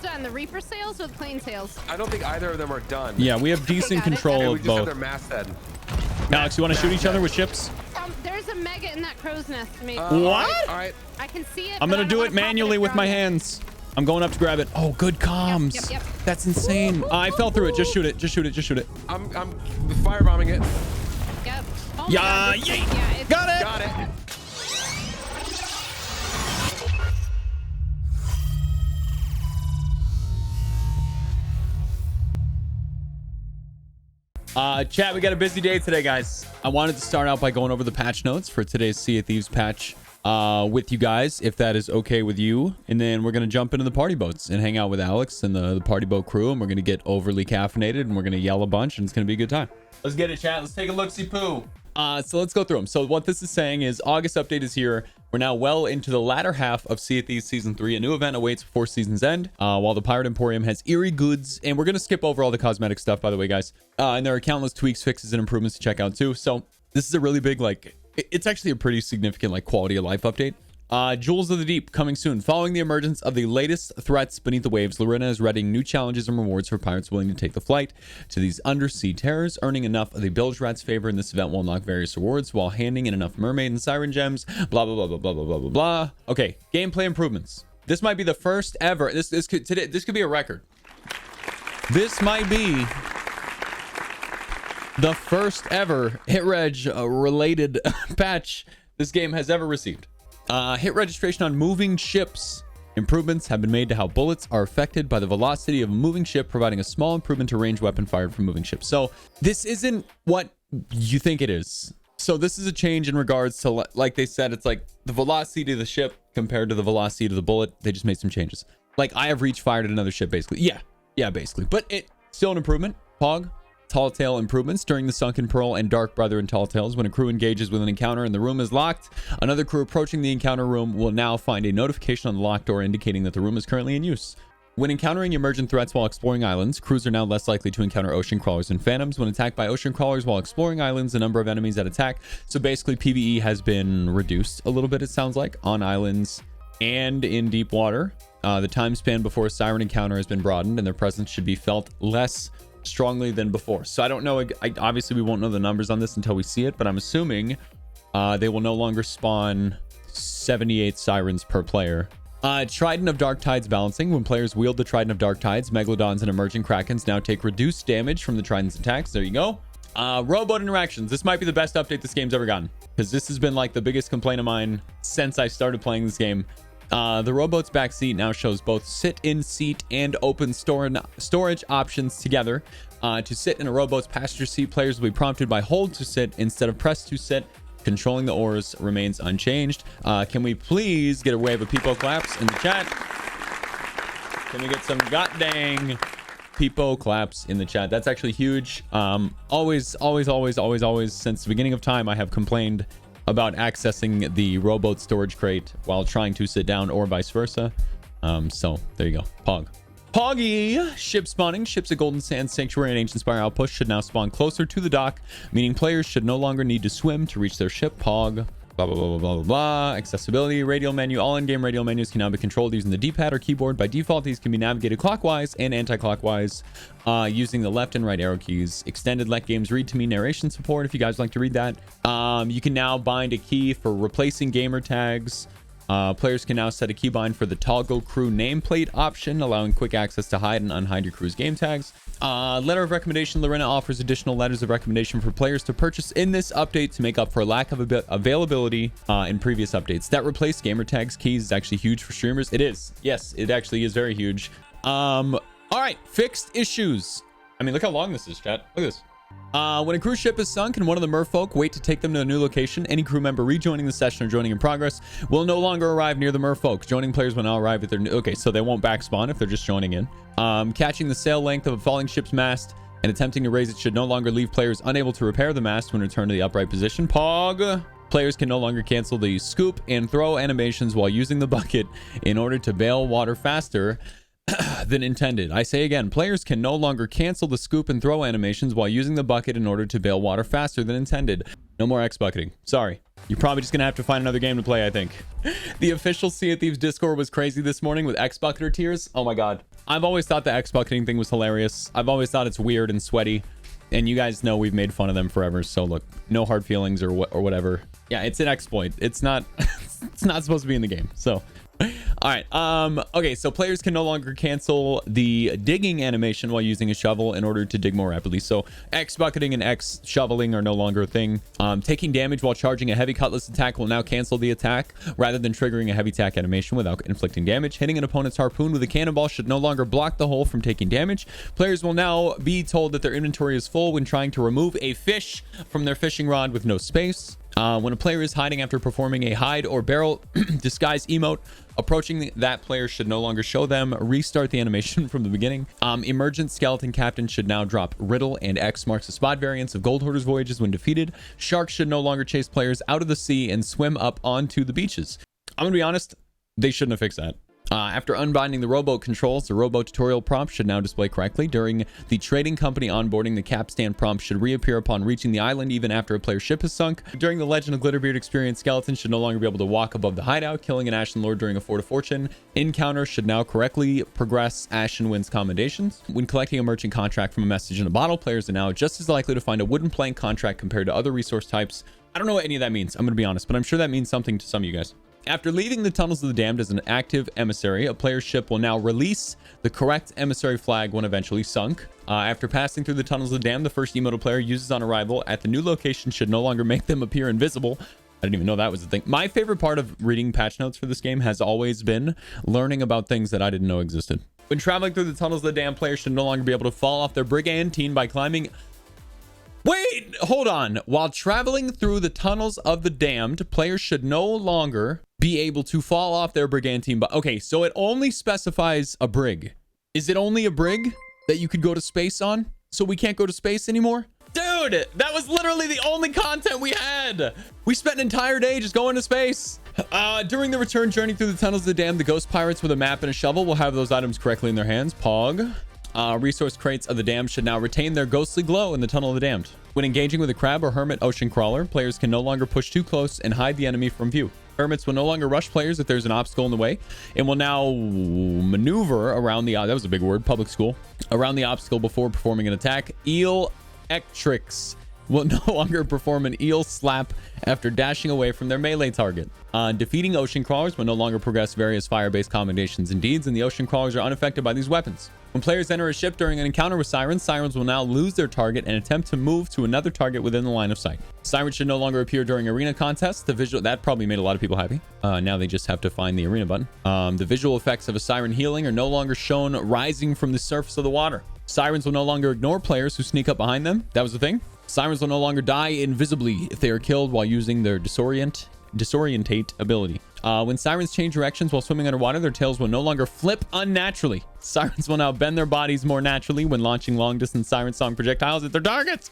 done? The Reaper sails or the plain sails? I don't think either of them are done. Yeah, we have decent control we of just have both. their masthead. Alex, you want to shoot each other with ships? There's a mega in that crow's nest. Maybe. What? All right. I can see it. I'm but gonna I do don't it wanna pop manually with my around. hands. I'm going up to grab it. Oh, good comms. Yep. That's insane. I fell through it. Just shoot it. Just shoot it. Just shoot it. I'm firebombing it. Yep. Oh my Yeah, God, this- yay. yeah, it's- Got it. Got it. Chat, we got a busy day today, guys. I wanted to start out by going over the patch notes for today's Sea of Thieves patch with you guys, if that is okay with you. And then we're going to jump into the party boats and hang out with Alex and the party boat crew. And we're going to get overly caffeinated and we're going to yell a bunch and it's going to be a good time. Let's get it, chat. Let's take a look-see poo. So let's go through them. So what this is saying is August update is here. We're now well into the latter half of Sea of Thieves Season 3. A new event awaits before season's end, while the Pirate Emporium has eerie goods. And we're going to skip over all the cosmetic stuff, by the way, guys. And there are countless tweaks, fixes, and improvements to check out, too. So this is a really big, like, it's actually a pretty significant, like, quality of life update. Jewels of the Deep coming soon. Following the emergence of the latest threats beneath the waves, Lorena is readying new challenges and rewards for pirates willing to take the flight to these undersea terrors. Earning enough of the bilge rat's favor in this event will unlock various rewards while handing in enough mermaid and siren gems. Blah blah blah blah blah blah blah blah blah. Okay, gameplay improvements. This might be the first ever. This could be a record. This might be the first ever hit reg related patch this game has ever received. Hit registration on moving ships. Improvements have been made to how bullets are affected by the velocity of a moving ship, providing a small improvement to range weapon fired from moving ships. So this isn't what you think it is. So this is a change in regards to, like they said, it's like the velocity to the ship compared to the velocity to the bullet. They just made some changes. Like I have reach fired at another ship, basically. Yeah, basically. But it's still an improvement. Pog. Tall Tale improvements during the Sunken Pearl and Dark Brother and Tall Tales. When a crew engages with an encounter and the room is locked, another crew approaching the encounter room will now find a notification on the locked door indicating that the room is currently in use. When encountering emergent threats while exploring islands, crews are now less likely to encounter ocean crawlers and phantoms. When attacked by ocean crawlers while exploring islands, the number of enemies that attack. So basically PvE has been reduced a little bit, it sounds like, on islands and in deep water. The time span before a siren encounter has been broadened and their presence should be felt less strongly than before. So I don't know. Obviously, we won't know the numbers on this until we see it, but I'm assuming they will no longer spawn 78 sirens per player. Trident of Dark Tides balancing. When players wield the Trident of Dark Tides, Megalodons and emerging Krakens now take reduced damage from the Trident's attacks. There you go. Rowboat interactions. This might be the best update this game's ever gotten, because this has been like the biggest complaint of mine since I started playing this game. The rowboat's back seat now shows both sit-in seat and open storage options together. To sit in a rowboat's passenger seat, players will be prompted by hold to sit instead of press to sit. Controlling the oars remains unchanged. Can we please get a wave of people claps in the chat? Can we get some goddamn people claps in the chat? That's actually huge. Always, since the beginning of time, I have complained about accessing the rowboat storage crate while trying to sit down or vice versa. So there you go. Poggy. Ship spawning. Ships at Golden Sand Sanctuary and Ancient Spire Outpost should now spawn closer to the dock, meaning players should no longer need to swim to reach their ship. Pog. Blah, blah, blah, blah, blah, blah. Accessibility. Radial menu. All in-game radial menus can now be controlled using the D-pad or keyboard. By default, these can be navigated clockwise and anti-clockwise using the left and right arrow keys. Extended Let Games Read to Me narration support, if you guys like to read that. You can now bind a key for replacing gamer tags. Players can now set a keybind for the Toggle Crew nameplate option, allowing quick access to hide and unhide your crew's game tags. Letter of recommendation. Lorena offers additional letters of recommendation for players to purchase in this update to make up for a lack of availability in previous updates. That replaced gamer tags keys is actually huge for streamers. It is. Yes, it actually is very huge. All right, fixed issues. I mean, look how long this is, chat. Look at this. When a cruise ship is sunk and one of the merfolk wait to take them to a new location, any crew member rejoining the session or joining in progress will no longer arrive near the merfolk. Joining players will now arrive at their new... Okay, so they won't back spawn if they're just joining in. Catching the sail length of a falling ship's mast and attempting to raise it should no longer leave players unable to repair the mast when returned to the upright position. Pog. Players can no longer cancel the scoop and throw animations while using the bucket in order to bail water faster than intended. I say again, players can no longer cancel the scoop and throw animations while using the bucket in order to bail water faster than intended. No more X bucketing. Sorry. You're probably just going to have to find another game to play, I think. The official Sea of Thieves Discord was crazy this morning with X bucketer tiers. Oh my God. I've always thought the X bucketing thing was hilarious. I've always thought it's weird and sweaty. And you guys know we've made fun of them forever. So look, no hard feelings or whatever. Yeah, it's an exploit. It's not it's not supposed to be in the game. So all right. Okay, so players can no longer cancel the digging animation while using a shovel in order to dig more rapidly. So X bucketing and X shoveling are no longer a thing. Taking damage while charging a heavy cutlass attack will now cancel the attack rather than triggering a heavy attack animation without inflicting damage. Hitting an opponent's harpoon with a cannonball should no longer block the hole from taking damage. Players will now be told that their inventory is full when trying to remove a fish from their fishing rod with no space. When a player is hiding after performing a hide or barrel disguise emote, approaching that player should no longer show them. Restart the animation from the beginning. Emergent skeleton captain should now drop riddle, and X marks the spot variants of gold hoarders voyages when defeated. Sharks should no longer chase players out of the sea and swim up onto the beaches. I'm gonna be honest, they shouldn't have fixed that. After unbinding the rowboat controls, the rowboat tutorial prompt should now display correctly. During the trading company onboarding, the capstan prompt should reappear upon reaching the island even after a player's ship is sunk. During the Legend of Glitterbeard experience, skeletons should no longer be able to walk above the hideout. Killing an Ashen Lord during a Fort of Fortune encounter should now correctly progress Ashen Wind's commendations. When collecting a merchant contract from a message in a bottle, players are now just as likely to find a wooden plank contract compared to other resource types. I don't know what any of that means, I'm going to be honest, but I'm sure that means something to some of you guys. After leaving the Tunnels of the Damned as an active emissary, a player's ship will now release the correct emissary flag when eventually sunk. After passing through the Tunnels of the Damned, the first emote a player uses on arrival at the new location should no longer make them appear invisible. I didn't even know that was the thing. My favorite part of reading patch notes for this game has always been learning about things that I didn't know existed. When traveling through the Tunnels of the Damned, players should no longer be able to fall off their brigantine by climbing... Wait, hold on. While traveling through the Tunnels of the Damned, players should no longer be able to fall off their brigantine. But okay, so it only specifies a brig. Is it only a brig that you could go to space on? So we can't go to space anymore? Dude, that was literally the only content we had. We spent an entire day just going to space. During the return journey through the Tunnels of the Damned, the ghost pirates with a map and a shovel will have those items correctly in their hands. Pog. Resource crates of the Damned should now retain their ghostly glow in the Tunnel of the Damned. When engaging with a crab or hermit ocean crawler, players can no longer push too close and hide the enemy from view. Hermits will no longer rush players if there's an obstacle in the way, and will now maneuver around the... that was a big word, public school. Around the obstacle before performing an attack. Eel Ectrix will no longer perform an eel slap after dashing away from their melee target. Defeating ocean crawlers will no longer progress various fire-based commendations and deeds, and the ocean crawlers are unaffected by these weapons. When players enter a ship during an encounter with sirens, sirens will now lose their target and attempt to move to another target within the line of sight. Sirens should no longer appear during arena contests. The visual... that probably made a lot of people happy. Now they just have to find the arena button. The visual effects of a siren healing are no longer shown rising from the surface of the water. Sirens will no longer ignore players who sneak up behind them. That was the thing. Sirens will no longer die invisibly if they are killed while using their disorientate ability. When sirens change directions while swimming underwater, their tails will no longer flip unnaturally. Sirens will now bend their bodies more naturally when launching long-distance siren song projectiles at their targets.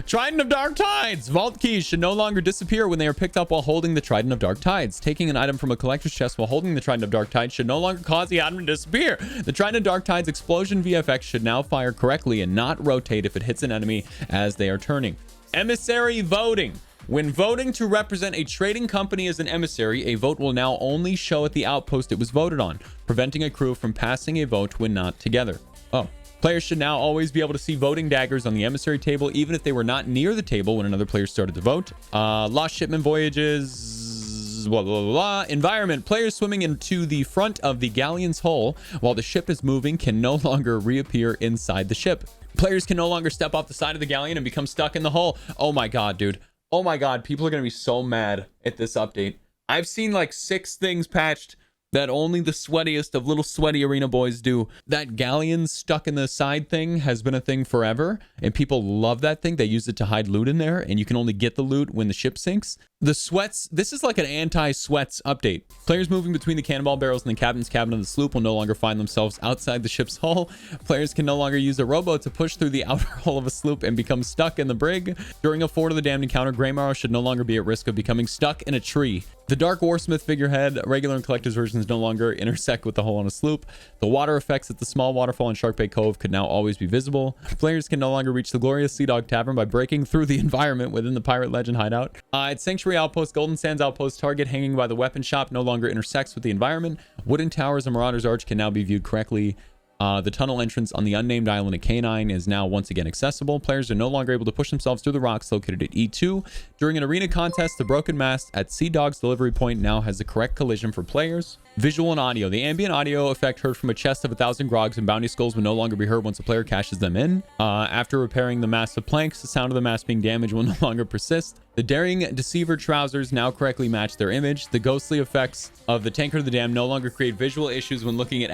Trident of Dark Tides. Vault keys should no longer disappear when they are picked up while holding the Trident of Dark Tides. Taking an item from a collector's chest while holding the Trident of Dark Tides should no longer cause the item to disappear. The Trident of Dark Tides explosion VFX should now fire correctly and not rotate if it hits an enemy as they are turning. Emissary voting. When voting to represent a trading company as an emissary, a vote will now only show at the outpost it was voted on, preventing a crew from passing a vote when not together. Oh. Players should now always be able to see voting daggers on the emissary table, even if they were not near the table when another player started to vote. Lost shipment voyages... blah, blah, blah, blah. Environment. Players swimming into the front of the galleon's hull while the ship is moving can no longer reappear inside the ship. Players can no longer step off the side of the galleon and become stuck in the hull. Oh my god, dude. Oh my god, people are going to be so mad at this update. I've seen like 6 things patched that only the sweatiest of little sweaty arena boys do. That galleon stuck in the side thing has been a thing forever, and people love that thing. They use it to hide loot in there, and you can only get the loot when the ship sinks. The sweats, this is like an anti-sweats update. Players moving between the cannonball barrels and the captain's cabin of the sloop will no longer find themselves outside the ship's hull. Players can no longer use a rowboat to push through the outer hull of a sloop and become stuck in the brig. During a Fort of the Damned encounter, Greymarrow should no longer be at risk of becoming stuck in a tree. The Dark Warsmith figurehead, regular and collector's versions no longer intersect with the hole on a sloop. The water effects at the small waterfall in Shark Bay Cove could now always be visible. Players can no longer reach the glorious Sea Dog Tavern by breaking through the environment within the Pirate Legend hideout. Its Sanctuary Outpost, Golden Sands Outpost target hanging by the weapon shop no longer intersects with the environment. Wooden towers and Marauder's Arch can now be viewed correctly. The tunnel entrance on the unnamed island at K9 is now once again accessible. Players are no longer able to push themselves through the rocks located at E2. During an arena contest, the broken mast at Sea Dog's delivery point now has the correct collision for players. Visual and audio. The ambient audio effect heard from a chest of 1,000 grogs and bounty skulls will no longer be heard once a player cashes them in. After repairing the mast of planks, the sound of the mast being damaged will no longer persist. The Daring Deceiver trousers now correctly match their image. The ghostly effects of the Tankard of the Dam no longer create visual issues when looking at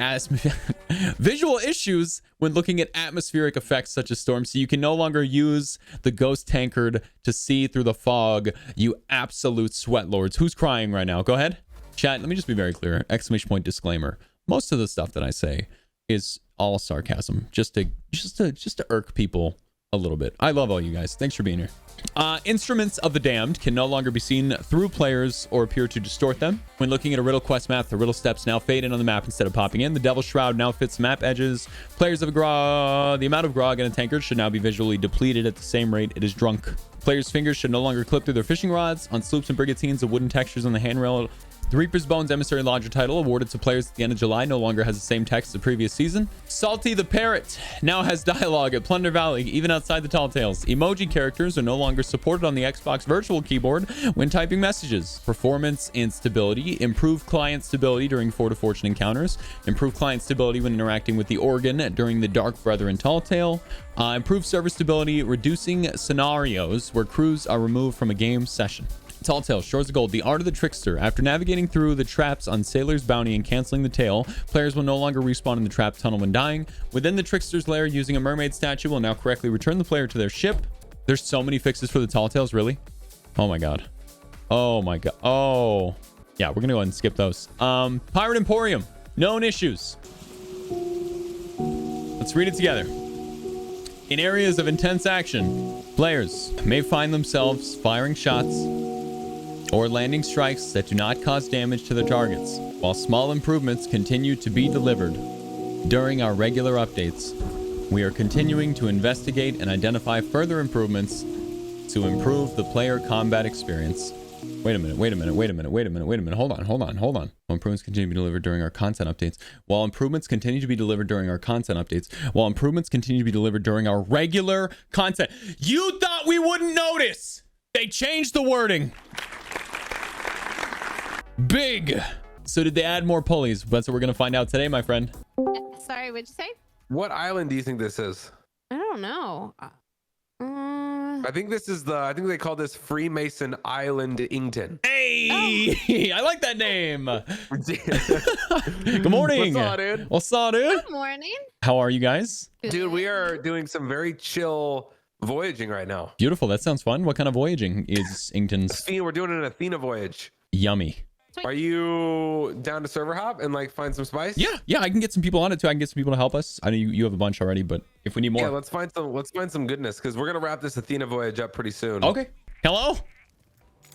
atmospheric effects such as storms. So you can no longer use the ghost tankard to see through the fog, you absolute sweat lords. Who's crying right now? Go ahead. Chat, let me just be very clear. Exclamation point disclaimer. Most of the stuff that I say is all sarcasm, just to irk people a little bit. I love all you guys. Thanks for being here. Instruments of the Damned can no longer be seen through players or appear to distort them. When looking at a riddle quest map, the riddle steps now fade in on the map instead of popping in. The Devil's Shroud now fits map edges. Players of grog, the amount of grog in a tankard should now be visually depleted at the same rate it is drunk. Players' fingers should no longer clip through their fishing rods. On sloops and brigantines, the wooden textures on the handrail. The Reaper's Bones Emissary Lodger title, awarded to players at the end of July, no longer has the same text as the previous season. Salty the Parrot now has dialogue at Plunder Valley, even outside the Tall Tales. Emoji characters are no longer supported on the Xbox Virtual Keyboard when typing messages. Performance and stability. Improved client stability during Fort of Fortune encounters. Improved client stability when interacting with the organ during the Dark Brethren Tall Tale. Improved server stability, reducing scenarios where crews are removed from a game session. Tall Tale, Shores of Gold, the art of the trickster. After navigating through the traps on Sailor's Bounty and canceling the tail, players will no longer respawn in the trap tunnel when dying. Within the trickster's lair, using a mermaid statue will now correctly return the player to their ship. There's so many fixes for the Tall Tales, really? Oh my god. Oh my god. Oh. Yeah, we're gonna go ahead and skip those. Pirate Emporium, known issues. Let's read it together. In areas of intense action, players may find themselves firing shots or landing strikes that do not cause damage to their targets, while small improvements continue to be delivered. During our regular updates, we are continuing to investigate and identify further improvements to improve the player combat experience. Wait a minute. Hold on. While improvements continue to be delivered during our content updates. While improvements continue to be delivered during our content updates. While improvements continue to be delivered during our regular content. You thought we wouldn't notice! They changed the wording. Big. So did they add more pulleys? That's what we're gonna find out today, my friend. Sorry, what'd you say? What island do you think this is? I don't know. I think this is I think they call this Freemason Island Ington. Hey, I like that name. Good morning. What's up, dude? What's up, dude? Good morning. How are you guys? Dude, we are doing some very chill voyaging right now. Beautiful. That sounds fun. What kind of voyaging is Ington's? We're doing an Athena voyage. Yummy. Are you down to server hop and like find some spice? Yeah, I can get some people on it too. I can get some people to help us. I know you have a bunch already, but if we need more. Yeah, let's find some goodness, because we're gonna wrap this Athena voyage up pretty soon. Okay. Hello.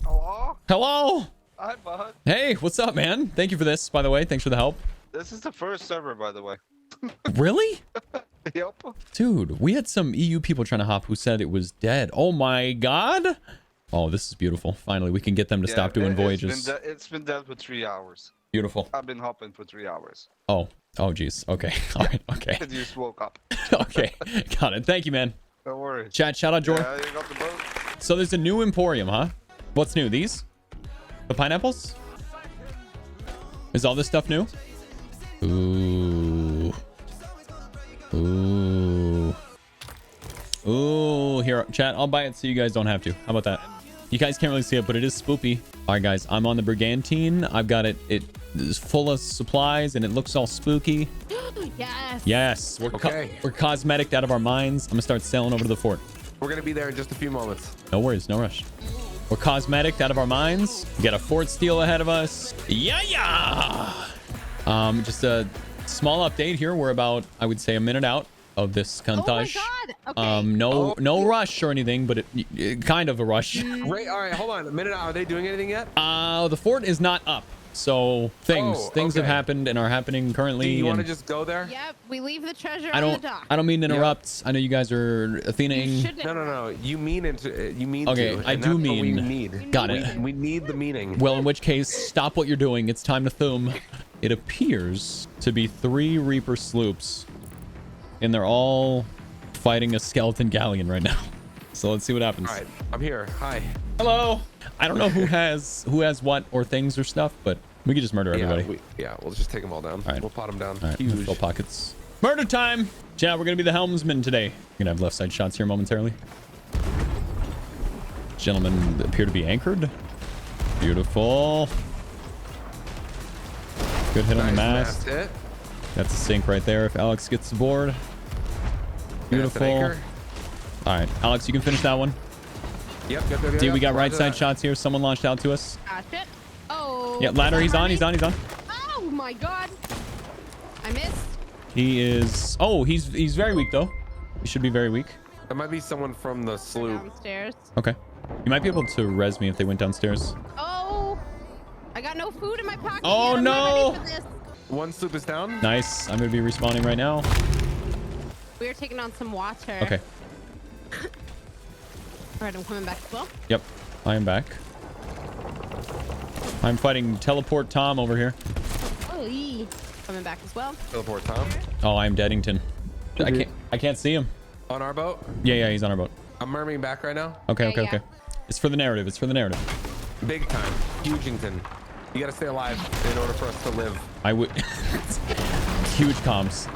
Hi, bud. Hey, what's up, man? Thank you for this, by the way. Thanks for the help. This is the first server, by the way. Really? Yep. Dude, we had some EU people trying to hop who said it was dead. Oh my god. Oh, this is beautiful. Finally, we can get them to stop doing voyages. It's been dead for 3 hours. Beautiful. I've been hopping for 3 hours. Oh, geez. Okay. All right. Okay. You just woke up. Okay. Got it. Thank you, man. Don't worry. Chat, shout out, Jor. Yeah, you got the boat. So there's a new Emporium, huh? What's new? These? The pineapples? Is all this stuff new? Ooh. Here, chat, I'll buy it so you guys don't have to. How about that? You guys can't really see it, but it is spoopy. All right, guys, I'm on the Brigantine. I've got it. It is full of supplies, and it looks all spooky. Yes. Yes. We're cosmetic out of our minds. I'm going to start sailing over to the fort. We're gonna be there in just a few moments. No worries. No rush. We're cosmetic out of our minds. We got a fort steal ahead of us. Yeah. Just a small update here. We're about, I would say, a minute out of this Oh my Kantash. god. Okay. No rush or anything, but it kind of a rush. Right. All right. Hold on a minute. Are they doing anything yet? The fort is not up, so things have okay. happened and are happening currently. Do you want to and just go there? Yep. We leave the treasure I on the don't. dock. I don't mean to interrupt. I know you guys are You Athenaing. shouldn't. No. You mean it. You mean Okay, to. I and do that's what we mean- need. Got We it. We need the meaning. Well, in which case, stop what you're doing. It's time to thum. It appears to be 3 Reaper sloops, and they're all fighting a skeleton galleon right now. So let's see what happens. All right. I'm here. Hi. Hello. I don't know who has what or things or stuff, but we could just murder everybody. We'll just take them all down. All right. We'll pot them down. All right, Huge. fill pockets. Murder time. Yeah, we're gonna be the helmsman today. We're gonna have left side shots here momentarily. Gentlemen appear to be anchored. Beautiful. Good hit on the mast. Hit. That's a sink right there if Alex gets aboard. Beautiful. Anchor. All right, Alex, you can finish that one. Yep. D, we got right Roger side that. shots here. Someone launched out to us. Gotcha. Oh. Yeah, ladder. is He's that on. He's mermaid? on. Oh my god. I missed. He is. Oh, he's very weak though. He should be very weak. There might be someone from the sloop. Downstairs. Okay. You might be able to res me if they went downstairs. Oh. I got no food in my pocket. Oh, yet. I'm not no. ready for this. One sloop is down. Nice. I'm gonna be respawning right now. We are taking on some water. Okay. All right, I'm coming back as well. Yep. I am back. I'm fighting Teleport Tom over here. Oh, coming back as well. Teleport Tom. Oh, I'm Deadington. I can't see him. On our boat. Yeah, he's on our boat. I'm mermaiding back right now. Okay. Yeah. It's for the narrative. Big time. Hugington. You gotta stay alive in order for us to live. I would. Huge comms.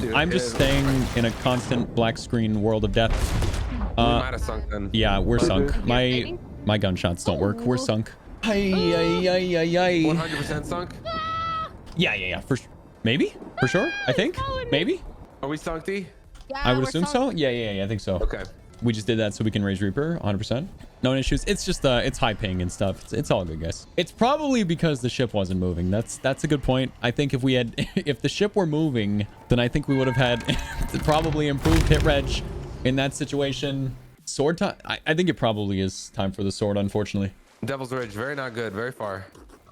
dude, I'm just staying in a constant black screen world of death. We might have sunk then. Yeah, we're sunk. You're fighting? My gunshots don't work. We're Oh. sunk. Ay. 100% sunk. Yeah. For maybe. For sure. I think. Maybe. Are we sunk, D? Yeah, I would we're assume so. Yeah. I think so. Okay. We just did that so we can raise Reaper 100%. No issues. It's just it's high ping and stuff. It's all good, guys. It's probably because the ship wasn't moving. That's a good point. I think if the ship were moving, then I think we would have had probably improved hit reg in that situation. Sword time. I think it probably is time for the sword, unfortunately. Devil's Ridge. Very not good. Very far.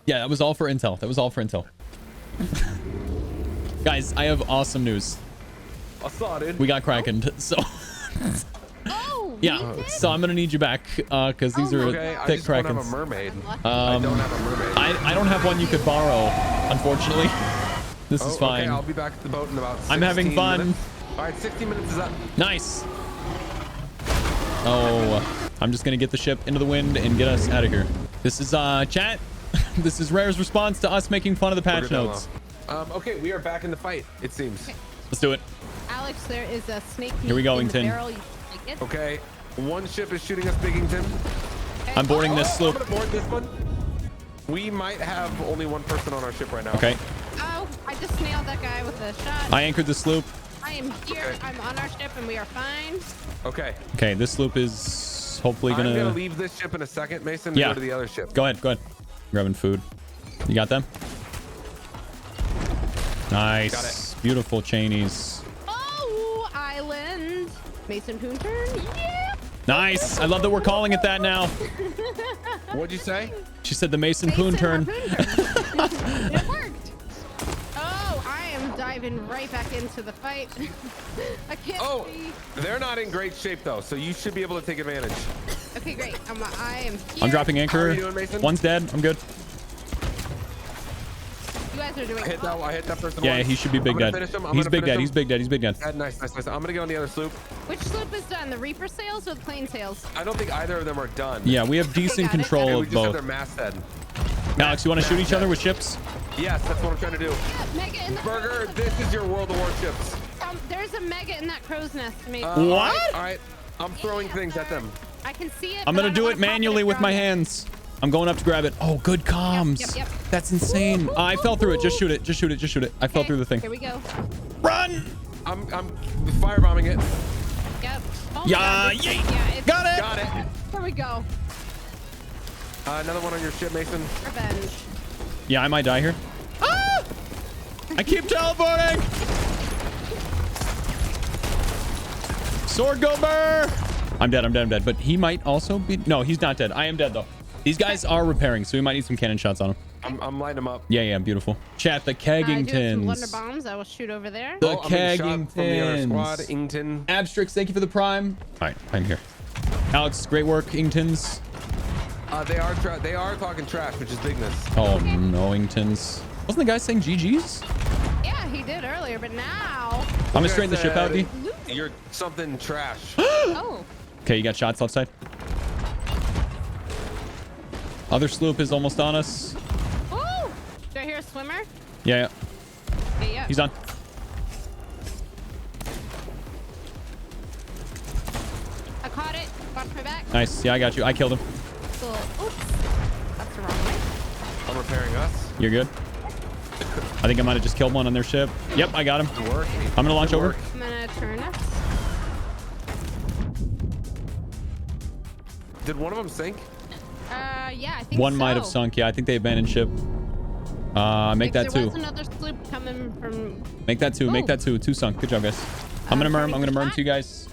Yeah, that was all for intel. Guys, I have awesome news. I saw it, dude. We got Krakened. So Oh. yeah. So I'm gonna need you back because these are Okay, I thick just don't have a Krakens. mermaid. I don't have a mermaid. I don't have one you could borrow, unfortunately. This is fine. Okay, I'll be back at the boat in about 16 I'm having fun. minutes. All right, 60 minutes is up. Nice. Oh, I'm just gonna get the ship into the wind and get us out of here. This is chat. This is Rare's response to us making fun of the patch We're good notes. now. Okay, we are back in the fight, it seems. Let's do it. Alex, there is a snake. Here we go, in the Ington. barrel. You take it. Okay, one ship is shooting us, Biggington. Okay. I'm boarding this I'm sloop. gonna board this one. We might have only one person on our ship right now. Okay. Oh, I just nailed that guy with a shot. I anchored the sloop. I am here. Okay. I'm on our ship, and we are fine. Okay. Okay, this sloop is hopefully I'm gonna gonna. leave this ship in a second, Mason, Yeah. go to the other ship. Go ahead. Grabbing food. You got them? Nice. Got it. Beautiful chainies. Oh, island. Mason Poon turn. Yeah. Nice. I love that we're calling it that now. What'd you say? She said the Mason Poon Mason turn. Poon turn. It worked. Oh, I am diving right back into the fight. I can't Oh, see. they're not in great shape though, so you should be able to take advantage. Okay, great. I am here. I'm dropping How anchor. are you doing, Mason? One's dead. I'm good. You guys are doing. I hit that person Yeah, once. he should be big I'm gonna dead. finish him. I'm He's gonna big finish dead. him. He's big dead. Yeah, nice. I'm gonna get on the other sloop. Which sloop is done? The Reaper sails or the plane sails? I don't think either of them are done. Yeah, we have decent got it. control Okay, we of just have their both. masthead. Alex, you want to shoot each other with ships? Yes, that's what I'm trying to do. Mega in the Burger, this is your World of Warships. There's a mega in that crow's nest. Maybe. What? All right. I'm throwing things at them. I can see it. I'm but gonna I do don't it wanna pop manually with my from it. hands. I'm going up to grab it. Oh, good comms. Yep. That's insane. I fell through it. Just shoot it. I fell Okay, through the thing. Here we go. Run! I'm firebombing it. Yep. Oh my Yeah, God, this- yeet. yeah, it's- Got it. Got it. Here we go. Another one on your ship, Mason. Revenge. Yeah, I might die here. Ah! I keep teleporting. Sword go burr. I'm dead. I'm dead. I'm dead. But he might also be. No, he's not dead. I am dead though. These guys are repairing, so we might need some cannon shots on him. I'm lighting them up. Yeah, yeah, beautiful. Chat, the I do have some Keggingtons. wonder bombs. I will shoot over there. The I'm being shot from the other squad. Keggingtons. Ington. Abstrix, thank you for the prime. All right, I'm here. Alex, great work, Ingtons. They are talking trash, which is bigness. Oh, no, Ingtons. Wasn't the guy saying GG's? Yeah, he did earlier, but now. I'm gonna straighten the ship out, D. You're something trash. Oh. Okay, you got shots left side. Other sloop is almost on us. Oh! Do I hear a swimmer? Yeah, yeah. Yeah, yeah. He's on. I caught it. Got my back. Nice. Yeah, I got you. I killed him. So, oops. That's the wrong way. I'm repairing us. You're good. I think I might have just killed one on their ship. Yep, I got him. Good work. I'm gonna launch over. I'm gonna turn us. Did one of them sink? Yeah, I think One so. might have sunk. Yeah, I think they abandoned ship. Make that There two. was another sloop coming from. Make that two. Make Ooh. that two. Two sunk. Good job, guys. I'm gonna merm. I'm gonna merm shot. to you guys.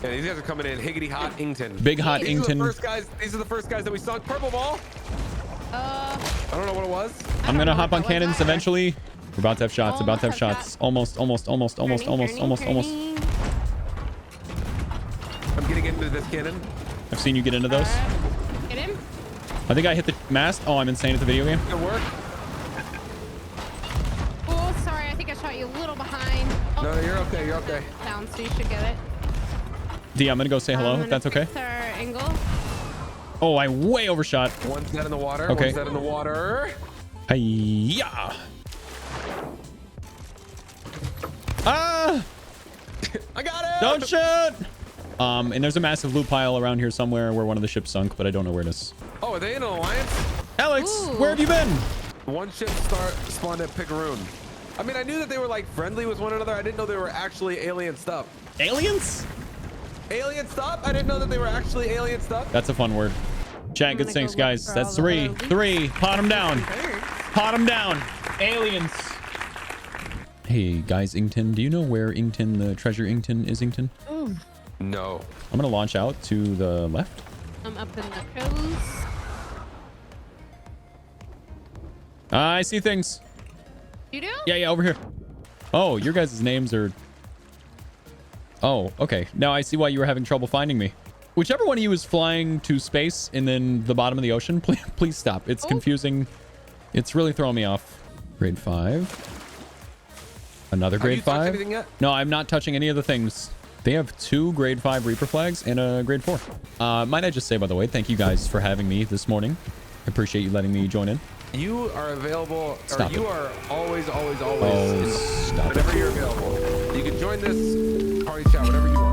Yeah, these guys are coming in. Higgity hot Ington. Big hot These are the Ington. first guys. These are the first guys that we sunk. Purple ball. I don't know what it was. I'm gonna hop on cannons either. eventually. We're about to have shots. About to have Almost have shots. Almost. Almost. Almost. Almost. Almost. Almost. Almost. I'm getting into this cannon. I've seen you get into those. Get him. I think I hit the mast. Oh, I'm insane at the video game. Good work. Oh, sorry. I think I shot you a little behind. Oh, No, you're okay. You're okay. down, so you should get it. D, I'm gonna go say hello. I'm If that's gonna okay. fix our angle. Oh, I way overshot. One's dead in the water. Okay. One's dead in the water. Hi-ya. Ah! I got it. Don't shoot! And there's a massive loot pile around here somewhere where one of the ships sunk, but I don't know where it is. Oh, are they in an alliance? Alex, Ooh. where have you been? One ship spawned at Picaroon. I mean, I knew that they were like friendly with one another. I didn't know they were actually alien stuff. Aliens? Alien stuff? I didn't know that they were actually alien stuff. That's a fun word. Chat, good gonna things, go look guys. for That's all the three. little Three. Pot them down. Birds. Pot them down. Aliens. Hey, guys, Ington, do you know where Ington, the treasure Ington is Ington? Ooh, No. I'm going to launch out to the left. I'm up in the coast. I see things. You do? Yeah, yeah, over here. Oh, your guys' names are... Oh, okay. Now I see why you were having trouble finding me. Whichever one of you is flying to space and then the bottom of the ocean, please stop. It's confusing. It's really throwing me off. Grade 5. Another Have grade you touched 5. anything yet? No, I'm not touching any of the things. They have 2 grade 5 Reaper flags and a grade 4. Might I just say, by the way, thank you guys for having me this morning. I appreciate you letting me join in. You are available, Stop or you it. are always Oh, stop it. whenever you're available. You can join this party chat whenever you want.